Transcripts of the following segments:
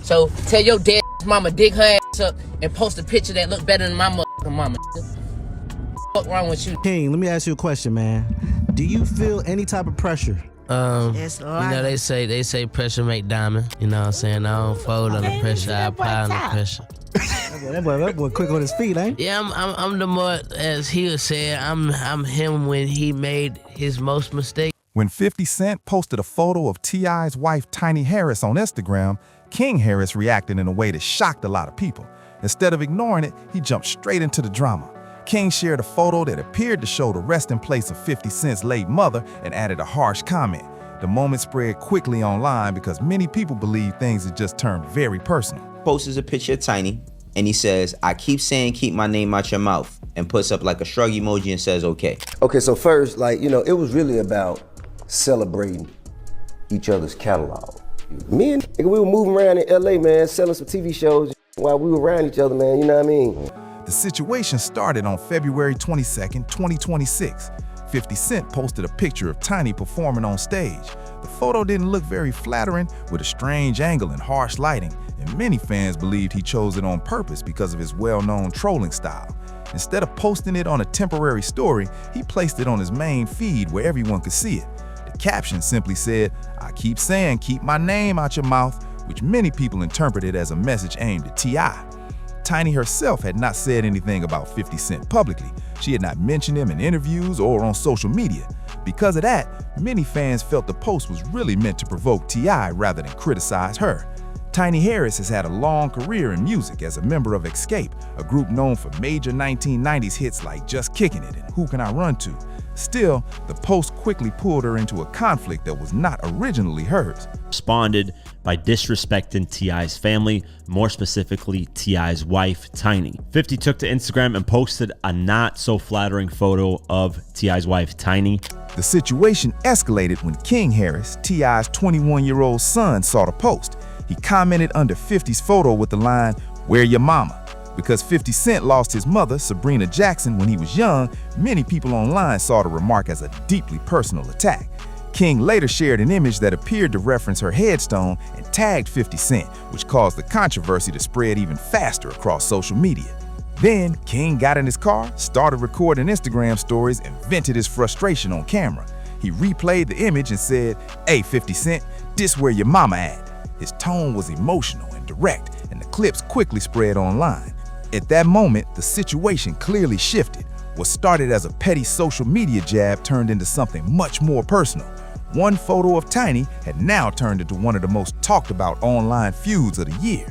So tell your dead mama dig her ass up and post a picture that look better than my motherfucking mama. What's wrong with you? King, let me ask you a question, man. Do you feel any type of pressure? You know, they say pressure make diamond. You know what I'm saying? I don't fold under pressure, I pile under pressure. That boy quick on his feet, ain't he? Yeah, I'm the more, as he was saying, I'm him when he made his most mistakes. When 50 Cent posted a photo of T.I.'s wife, Tiny Harris, on Instagram, King Harris reacted in a way that shocked a lot of people. Instead of ignoring it, he jumped straight into the drama. King shared a photo that appeared to show the resting place of 50 Cent's late mother and added a harsh comment. The moment spread quickly online because many people believe things had just turned very personal. Posts a picture of Tiny, and he says, "I keep saying keep my name out your mouth," and puts up like a shrug emoji and says, "Okay." Okay, so first, it was really about celebrating each other's catalog. Me and we were moving around in LA, man, selling some TV shows while we were around each other, man, you know what I mean? The situation started on February 22nd, 2026. 50 Cent posted a picture of Tiny performing on stage. The photo didn't look very flattering, with a strange angle and harsh lighting, and many fans believed he chose it on purpose because of his well-known trolling style. Instead of posting it on a temporary story, he placed it on his main feed where everyone could see it. The caption simply said, "I keep saying keep my name out your mouth," which many people interpreted as a message aimed at T.I. Tiny herself had not said anything about 50 Cent publicly. She had not mentioned him in interviews or on social media. Because of that, many fans felt the post was really meant to provoke T.I. rather than criticize her. Tiny Harris has had a long career in music as a member of Escape, a group known for major 1990s hits like Just Kicking It and Who Can I Run To. Still, the post quickly pulled her into a conflict that was not originally hers. Responded by disrespecting T.I.'s family, more specifically T.I.'s wife, Tiny. 50 took to Instagram and posted a not so flattering photo of T.I.'s wife, Tiny. The situation escalated when King Harris, T.I.'s 21-year-old son, saw the post. He commented under 50's photo with the line, "Where your mama?" Because 50 Cent lost his mother, Sabrina Jackson, when he was young, many people online saw the remark as a deeply personal attack. King later shared an image that appeared to reference her headstone and tagged 50 Cent, which caused the controversy to spread even faster across social media. Then, King got in his car, started recording Instagram stories, and vented his frustration on camera. He replayed the image and said, "Hey 50 Cent, this where your mama at." His tone was emotional and direct, and the clips quickly spread online. At that moment, the situation clearly shifted. What started as a petty social media jab turned into something much more personal. One photo of Tiny had now turned into one of the most talked about online feuds of the year.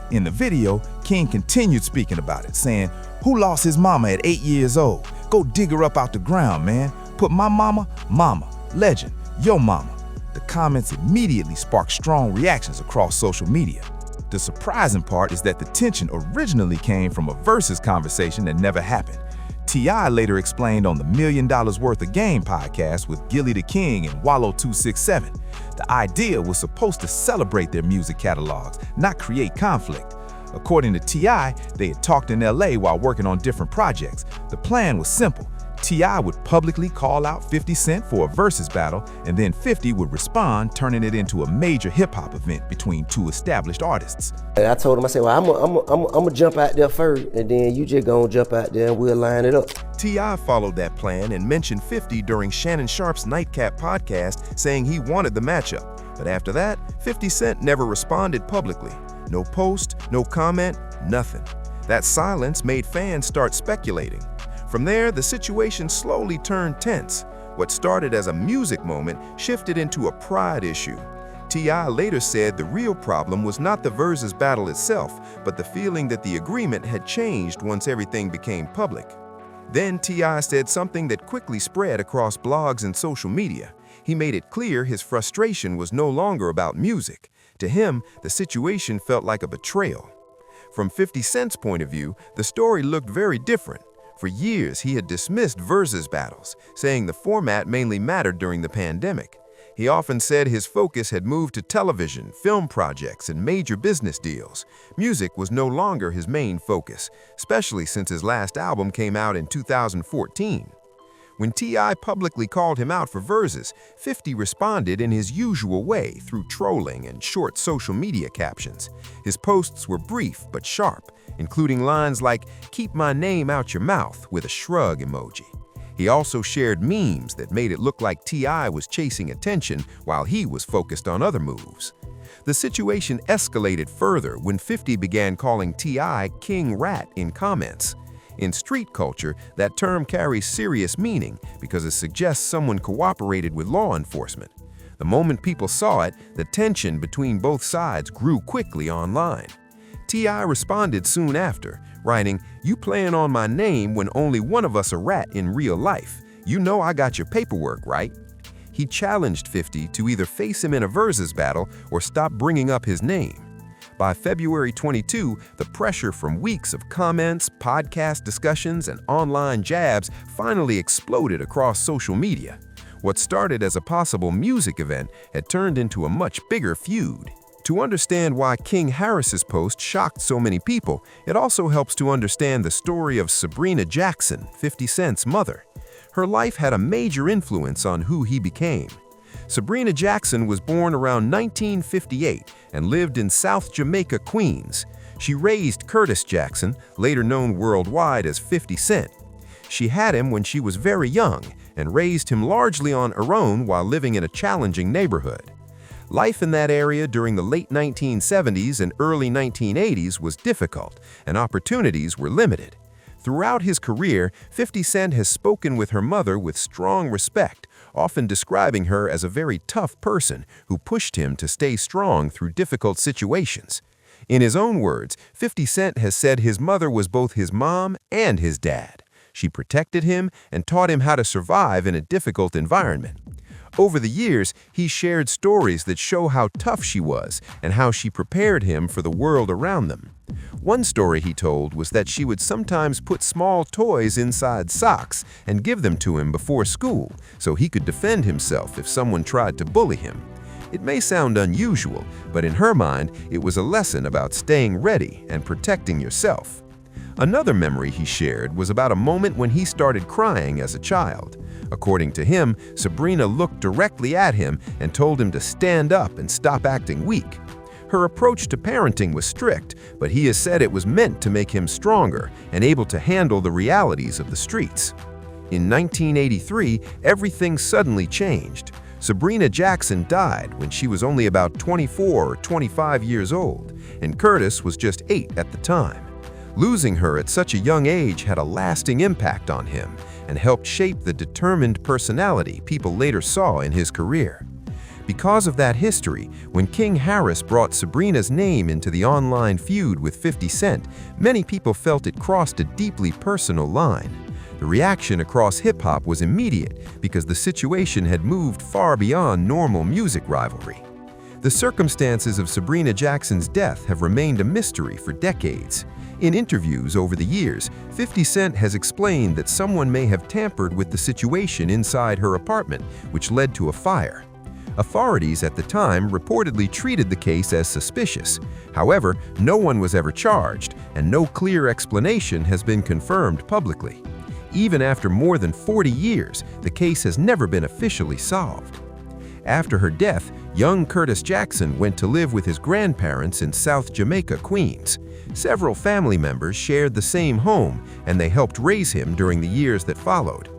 In the video, King continued speaking about it, saying, "Who lost his mama at 8 years old? Go dig her up out the ground, man. Put my mama, mama, legend, your mama." The comments immediately sparked strong reactions across social media. The surprising part is that the tension originally came from a versus conversation that never happened. T.I. later explained on the $1 Million Worth of Game podcast with Gilly the King and Wallow 267. The idea was supposed to celebrate their music catalogs, not create conflict. According to T.I., they had talked in L.A. while working on different projects. The plan was simple. T.I. would publicly call out 50 Cent for a versus battle, and then 50 would respond, turning it into a major hip-hop event between two established artists. And I told him, I said, well, I'm gonna jump out there first, and then you just gonna jump out there and we'll line it up. T.I. followed that plan and mentioned 50 during Shannon Sharp's Nightcap podcast, saying he wanted the matchup. But after that, 50 Cent never responded publicly. No post, no comment, nothing. That silence made fans start speculating. From there, the situation slowly turned tense. What started as a music moment shifted into a pride issue. T.I. later said the real problem was not the versus battle itself, but the feeling that the agreement had changed once everything became public. Then T.I. said something that quickly spread across blogs and social media. He made it clear his frustration was no longer about music. To him, the situation felt like a betrayal. From 50 Cent's point of view, the story looked very different. For years, he had dismissed versus battles, saying the format mainly mattered during the pandemic. He often said his focus had moved to television, film projects, and major business deals. Music was no longer his main focus, especially since his last album came out in 2014. When T.I. publicly called him out for verses, 50 responded in his usual way through trolling and short social media captions. His posts were brief but sharp, including lines like, "Keep my name out your mouth," with a shrug emoji. He also shared memes that made it look like T.I. was chasing attention while he was focused on other moves. The situation escalated further when 50 began calling T.I. King Rat in comments. In street culture, that term carries serious meaning because it suggests someone cooperated with law enforcement. The moment people saw it, the tension between both sides grew quickly online. T.I. responded soon after, writing, "You playing on my name when only one of us a rat in real life. You know I got your paperwork, right?" He challenged 50 to either face him in a versus battle or stop bringing up his name. By February 22, the pressure from weeks of comments, podcast discussions, and online jabs finally exploded across social media. What started as a possible music event had turned into a much bigger feud. To understand why King Harris's post shocked so many people, it also helps to understand the story of Sabrina Jackson, 50 Cent's mother. Her life had a major influence on who he became. Sabrina Jackson was born around 1958 and lived in South Jamaica, Queens. She raised Curtis Jackson, later known worldwide as 50 Cent. She had him when she was very young and raised him largely on her own while living in a challenging neighborhood. Life in that area during the late 1970s and early 1980s was difficult, and opportunities were limited. Throughout his career, 50 Cent has spoken with her mother with strong respect, often describing her as a very tough person who pushed him to stay strong through difficult situations. In his own words, 50 Cent has said his mother was both his mom and his dad. She protected him and taught him how to survive in a difficult environment. Over the years, he shared stories that show how tough she was and how she prepared him for the world around them. One story he told was that she would sometimes put small toys inside socks and give them to him before school so he could defend himself if someone tried to bully him. It may sound unusual, but in her mind, it was a lesson about staying ready and protecting yourself. Another memory he shared was about a moment when he started crying as a child. According to him, Sabrina looked directly at him and told him to stand up and stop acting weak. Her approach to parenting was strict, but he has said it was meant to make him stronger and able to handle the realities of the streets. In 1983, everything suddenly changed. Sabrina Jackson died when she was only about 24 or 25 years old, and Curtis was just 8 at the time. Losing her at such a young age had a lasting impact on him and helped shape the determined personality people later saw in his career. Because of that history, when King Harris brought Sabrina's name into the online feud with 50 Cent, many people felt it crossed a deeply personal line. The reaction across hip-hop was immediate because the situation had moved far beyond normal music rivalry. The circumstances of Sabrina Jackson's death have remained a mystery for decades. In interviews over the years, 50 Cent has explained that someone may have tampered with the situation inside her apartment, which led to a fire. Authorities at the time reportedly treated the case as suspicious. However, no one was ever charged, and no clear explanation has been confirmed publicly. Even after more than 40 years, the case has never been officially solved. After her death, young Curtis Jackson went to live with his grandparents in South Jamaica, Queens. Several family members shared the same home, and they helped raise him during the years that followed.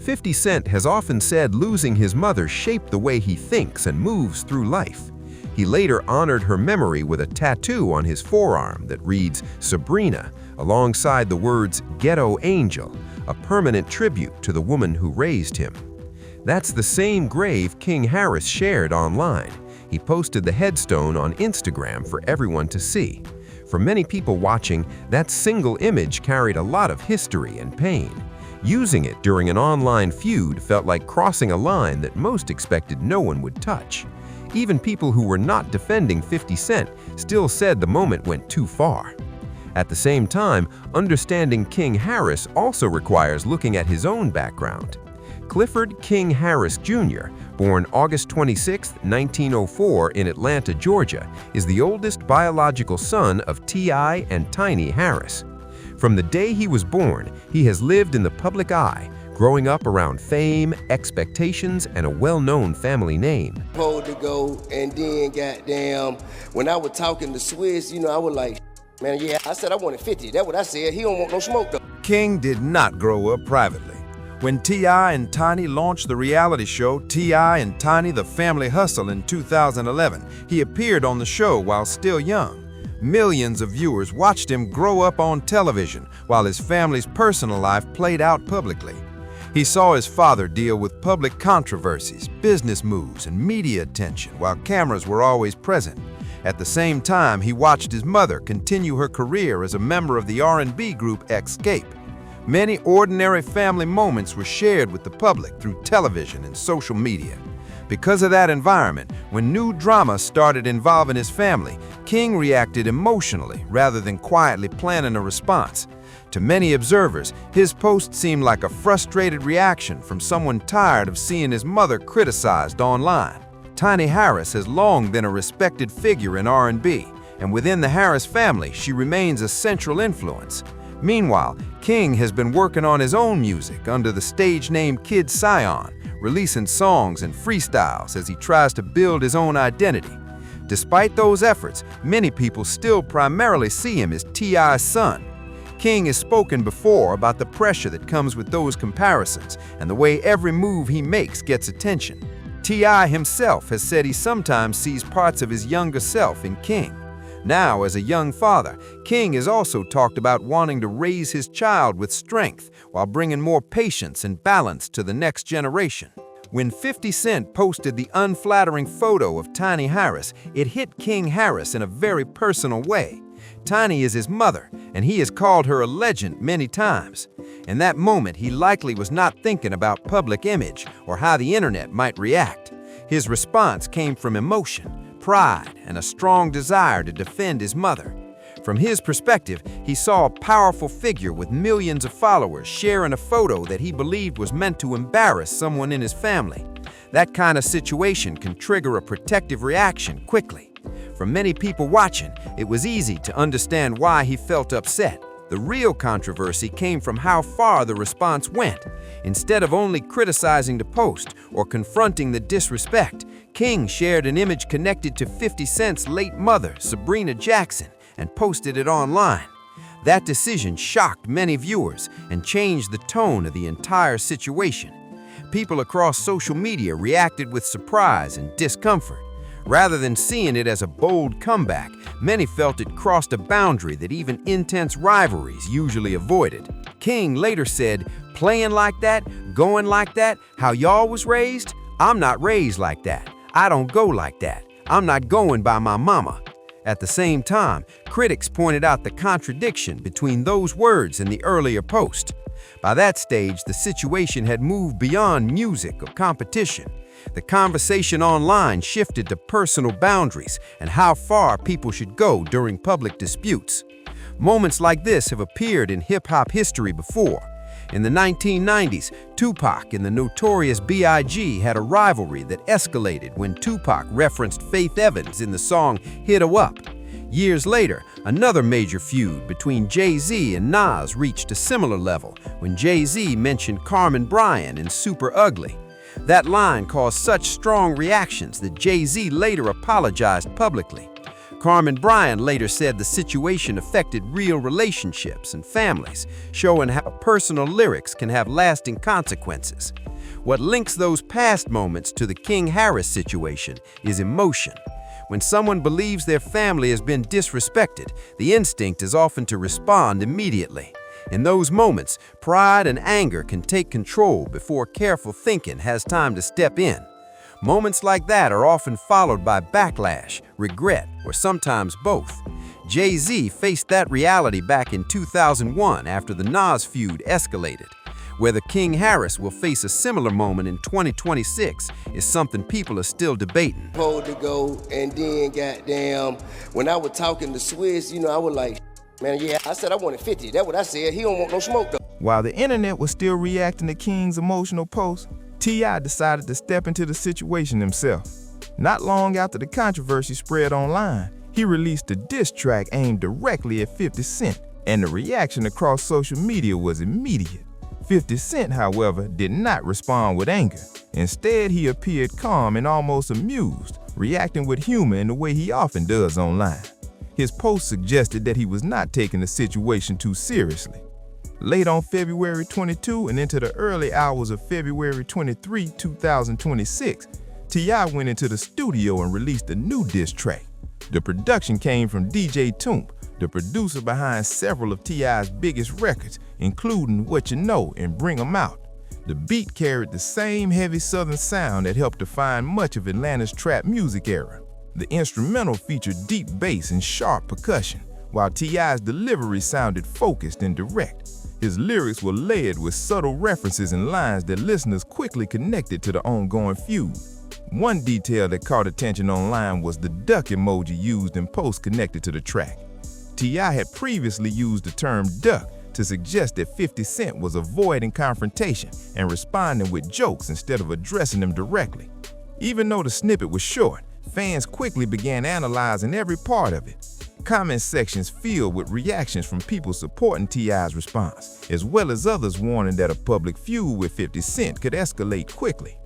50 Cent has often said losing his mother shaped the way he thinks and moves through life. He later honored her memory with a tattoo on his forearm that reads Sabrina, alongside the words Ghetto Angel, a permanent tribute to the woman who raised him. That's the same grave King Harris shared online. He posted the headstone on Instagram for everyone to see. For many people watching, that single image carried a lot of history and pain. Using it during an online feud felt like crossing a line that most expected no one would touch. Even people who were not defending 50 Cent still said the moment went too far. At the same time, understanding King Harris also requires looking at his own background. Clifford King Harris Jr., born August 26, 1904 in Atlanta, Georgia, is the oldest biological son of T.I. and Tiny Harris. From the day he was born, he has lived in the public eye, growing up around fame, expectations, and a well-known family name. Hold to go, and then goddamn, when I was talking to Swiss, I was like, man, yeah, I said I wanted 50. That's what I said. He don't want no smoke though. King did not grow up privately. When T.I. and Tiny launched the reality show T.I. and Tiny The Family Hustle in 2011, he appeared on the show while still young. Millions of viewers watched him grow up on television while his family's personal life played out publicly. He saw his father deal with public controversies, business moves, and media attention while cameras were always present. At the same time, he watched his mother continue her career as a member of the R&B group Xscape. Many ordinary family moments were shared with the public through television and social media. Because of that environment, when new drama started involving his family, King reacted emotionally rather than quietly planning a response. To many observers, his post seemed like a frustrated reaction from someone tired of seeing his mother criticized online. Tiny Harris has long been a respected figure in R&B, and within the Harris family, she remains a central influence. Meanwhile, King has been working on his own music under the stage name Kid Scion, releasing songs and freestyles as he tries to build his own identity. Despite those efforts, many people still primarily see him as T.I.'s son. King has spoken before about the pressure that comes with those comparisons and the way every move he makes gets attention. T.I. himself has said he sometimes sees parts of his younger self in King. Now, as a young father, King has also talked about wanting to raise his child with strength while bringing more patience and balance to the next generation. When 50 Cent posted the unflattering photo of Tiny Harris, it hit King Harris in a very personal way. Tiny is his mother, and he has called her a legend many times. In that moment, he likely was not thinking about public image or how the internet might react. His response came from emotion, pride, and a strong desire to defend his mother. From his perspective, he saw a powerful figure with millions of followers sharing a photo that he believed was meant to embarrass someone in his family. That kind of situation can trigger a protective reaction quickly. For many people watching, it was easy to understand why he felt upset. The real controversy came from how far the response went. Instead of only criticizing the post or confronting the disrespect, King shared an image connected to 50 Cent's late mother, Sabrina Jackson, and posted it online. That decision shocked many viewers and changed the tone of the entire situation. People across social media reacted with surprise and discomfort. Rather than seeing it as a bold comeback, many felt it crossed a boundary that even intense rivalries usually avoided. King later said, "Playing like that, going like that, how y'all was raised? I'm not raised like that. I don't go like that. I'm not going by my mama." At the same time, critics pointed out the contradiction between those words in the earlier post. By that stage, the situation had moved beyond music or competition. The conversation online shifted to personal boundaries and how far people should go during public disputes. Moments like this have appeared in hip-hop history before. In the 1990s, Tupac and the notorious B.I.G. had a rivalry that escalated when Tupac referenced Faith Evans in the song Hit 'Em Up. Years later, another major feud between Jay-Z and Nas reached a similar level when Jay-Z mentioned Carmen Bryan in Super Ugly. That line caused such strong reactions that Jay-Z later apologized publicly. Carmen Bryan later said the situation affected real relationships and families, showing how personal lyrics can have lasting consequences. What links those past moments to the King Harris situation is emotion. When someone believes their family has been disrespected, the instinct is often to respond immediately. In those moments, pride and anger can take control before careful thinking has time to step in. Moments like that are often followed by backlash, regret, or sometimes both. Jay-Z faced that reality back in 2001 after the Nas feud escalated. Whether King Harris will face a similar moment in 2026 is something people are still debating. Hold to go, and then goddamn, when I was talking to Swiss, I was like, man, yeah, I said I wanted 50. That's what I said. He don't want no smoke though. While the internet was still reacting to King's emotional post, T.I. decided to step into the situation himself. Not long after the controversy spread online, he released a diss track aimed directly at 50 Cent, and the reaction across social media was immediate. 50 Cent, however, did not respond with anger. Instead, he appeared calm and almost amused, reacting with humor in the way he often does online. His post suggested that he was not taking the situation too seriously. Late on February 22 and into the early hours of February 23, 2026, T.I. went into the studio and released a new diss track. The production came from DJ Toomp, the producer behind several of T.I.'s biggest records, including What You Know and Bring 'Em Out. The beat carried the same heavy southern sound that helped define much of Atlanta's trap music era. The instrumental featured deep bass and sharp percussion, while T.I.'s delivery sounded focused and direct. His lyrics were layered with subtle references and lines that listeners quickly connected to the ongoing feud. One detail that caught attention online was the duck emoji used in posts connected to the track. T.I. had previously used the term duck to suggest that 50 Cent was avoiding confrontation and responding with jokes instead of addressing them directly. Even though the snippet was short, fans quickly began analyzing every part of it. Comment sections filled with reactions from people supporting T.I.'s response, as well as others warning that a public feud with 50 Cent could escalate quickly.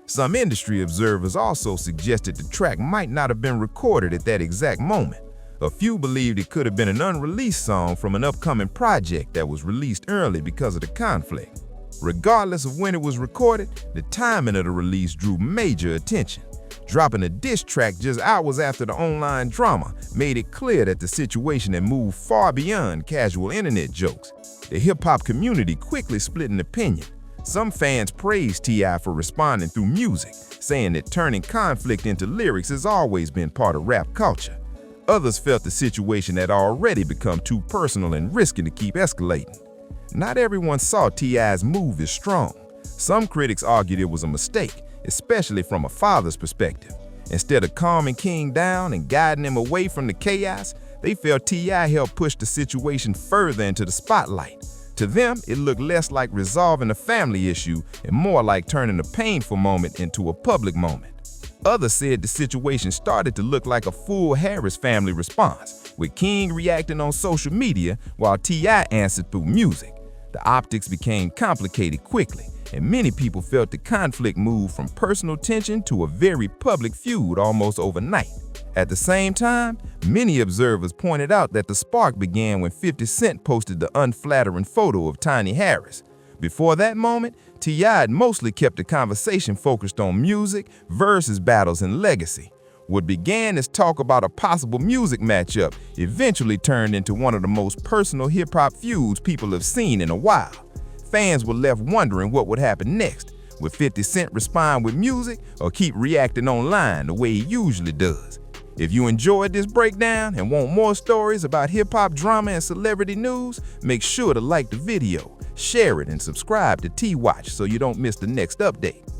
Some industry observers also suggested the track might not have been recorded at that exact moment. A few believed it could have been an unreleased song from an upcoming project that was released early because of the conflict. Regardless of when it was recorded, the timing of the release drew major attention. Dropping a diss track just hours after the online drama made it clear that the situation had moved far beyond casual internet jokes. The hip-hop community quickly split an opinion. Some fans praised T.I. for responding through music, saying that turning conflict into lyrics has always been part of rap culture. Others felt the situation had already become too personal and risky to keep escalating. Not everyone saw T.I.'s move as strong. Some critics argued it was a mistake, especially from a father's perspective. Instead of calming King down and guiding him away from the chaos, they felt T.I. helped push the situation further into the spotlight. To them, it looked less like resolving a family issue and more like turning a painful moment into a public moment. Others said the situation started to look like a full Harris family response, with King reacting on social media while T.I. answered through music. The optics became complicated quickly, and many people felt the conflict moved from personal tension to a very public feud almost overnight. At the same time, many observers pointed out that the spark began when 50 Cent posted the unflattering photo of Tiny Harris. Before that moment, T.I. had mostly kept the conversation focused on music, versus battles, and legacy. What began as talk about a possible music matchup eventually turned into one of the most personal hip-hop feuds people have seen in a while. Fans were left wondering what would happen next. Would 50 Cent respond with music or keep reacting online the way he usually does? If you enjoyed this breakdown and want more stories about hip-hop drama and celebrity news, make sure to like the video, share it, and subscribe to T-Watch so you don't miss the next update.